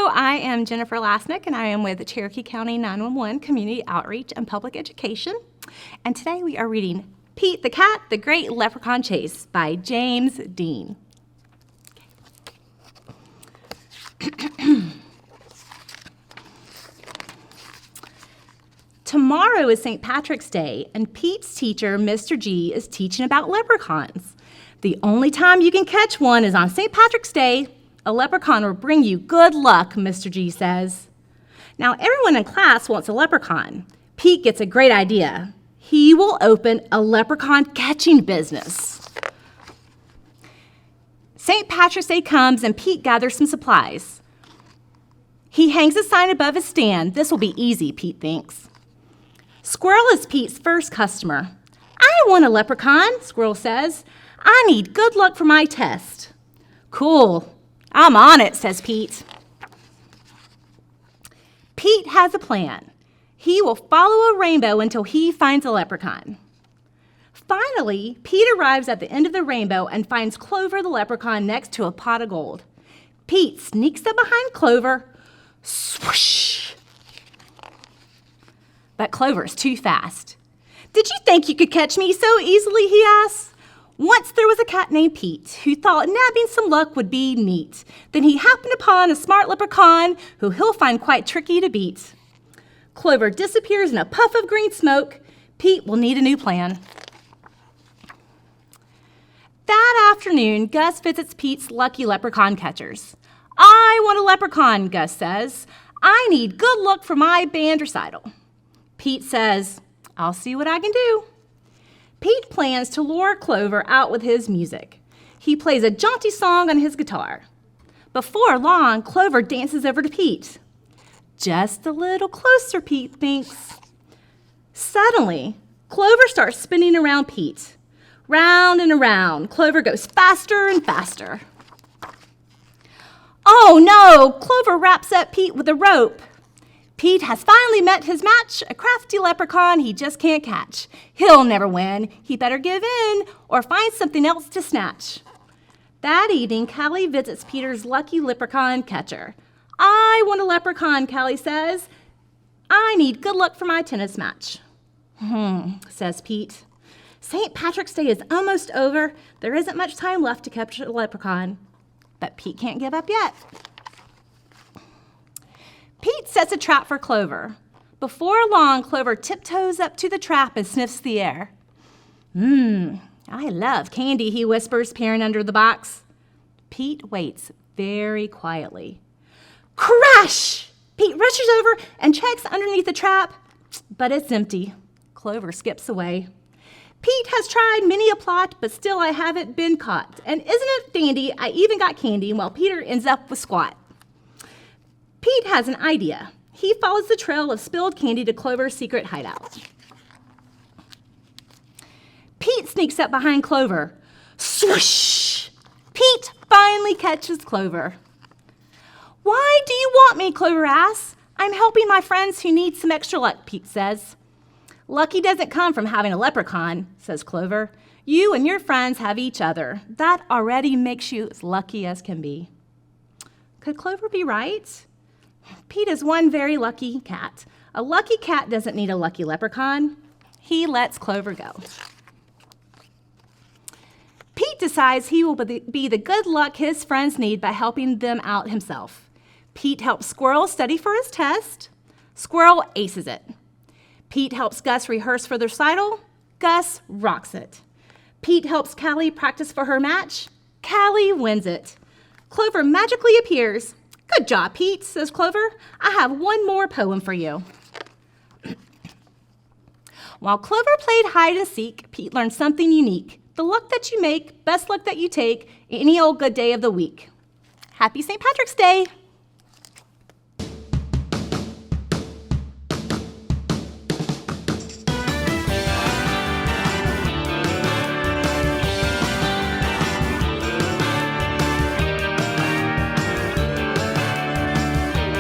I am Jennifer Lasnick, and I am with the Cherokee County 911 Community Outreach and Public Education. And today we are reading Pete the Cat, the Great Leprechaun Chase by James Dean. Tomorrow is St. Patrick's Day, and Pete's teacher, Mr. G, is teaching about leprechauns. The only time you can catch one is on St. Patrick's Day. A leprechaun will bring you good luck, Mr. G says. Now, everyone in class wants a leprechaun. Pete gets a great idea. He will open a leprechaun catching business. St. Patrick's Day comes, and Pete gathers some supplies. He hangs a sign above his stand. This will be easy, Pete thinks. Squirrel is Pete's first customer. I want a leprechaun, Squirrel says. I need good luck for my test. Cool. I'm on it, says Pete. Pete has a plan. He will follow a rainbow until he finds a leprechaun. Finally, Pete arrives at the end of the rainbow and finds Clover the leprechaun next to a pot of gold. Pete sneaks up behind Clover. Swoosh! But Clover's too fast. Did you think you could catch me so easily, he asks. Once there was a cat named Pete who thought nabbing some luck would be neat. Then he happened upon a smart leprechaun who he'll find quite tricky to beat. Clover disappears in a puff of green smoke. Pete will need a new plan. That afternoon, Gus visits Pete's lucky leprechaun catchers. I want a leprechaun, Gus says. I need good luck for my band recital. Pete says, I'll see what I can do. Pete plans to lure Clover out with his music. He plays a jaunty song on his guitar. Before long, Clover dances over to Pete. Just a little closer, Pete thinks. Suddenly, Clover starts spinning around Pete. Round and around, Clover goes faster and faster. Oh no, Clover wraps up Pete with a rope. Pete has finally met his match, a crafty leprechaun he just can't catch. He'll never win. He better give in or find something else to snatch. That evening, Callie visits Peter's lucky leprechaun catcher. I want a leprechaun, Callie says. I need good luck for my tennis match. Says Pete. St. Patrick's Day is almost over. There isn't much time left to capture a leprechaun. But Pete can't give up yet. Pete sets a trap for Clover. Before long, Clover tiptoes up to the trap and sniffs the air. I love candy, he whispers, peering under the box. Pete waits very quietly. Crash! Pete rushes over and checks underneath the trap, but it's empty. Clover skips away. Pete has tried many a plot, but still I haven't been caught. And isn't it dandy, I even got candy while Peter ends up with squat. Pete has an idea. He follows the trail of spilled candy to Clover's secret hideout. Pete sneaks up behind Clover. Swoosh! Pete finally catches Clover. Why do you want me, Clover asks. I'm helping my friends who need some extra luck, Pete says. Lucky doesn't come from having a leprechaun, says Clover. You and your friends have each other. That already makes you as lucky as can be. Could Clover be right? Pete is one very lucky cat. A lucky cat doesn't need a lucky leprechaun. He lets Clover go. Pete decides he will be the good luck his friends need by helping them out himself. Pete helps Squirrel study for his test. Squirrel aces it. Pete helps Gus rehearse for the recital. Gus rocks it. Pete helps Callie practice for her match. Callie wins it. Clover magically appears. Good job, Pete, says Clover. I have one more poem for you. While Clover played hide and seek, Pete learned something unique. The luck that you make, best luck that you take, any old good day of the week. Happy St. Patrick's Day!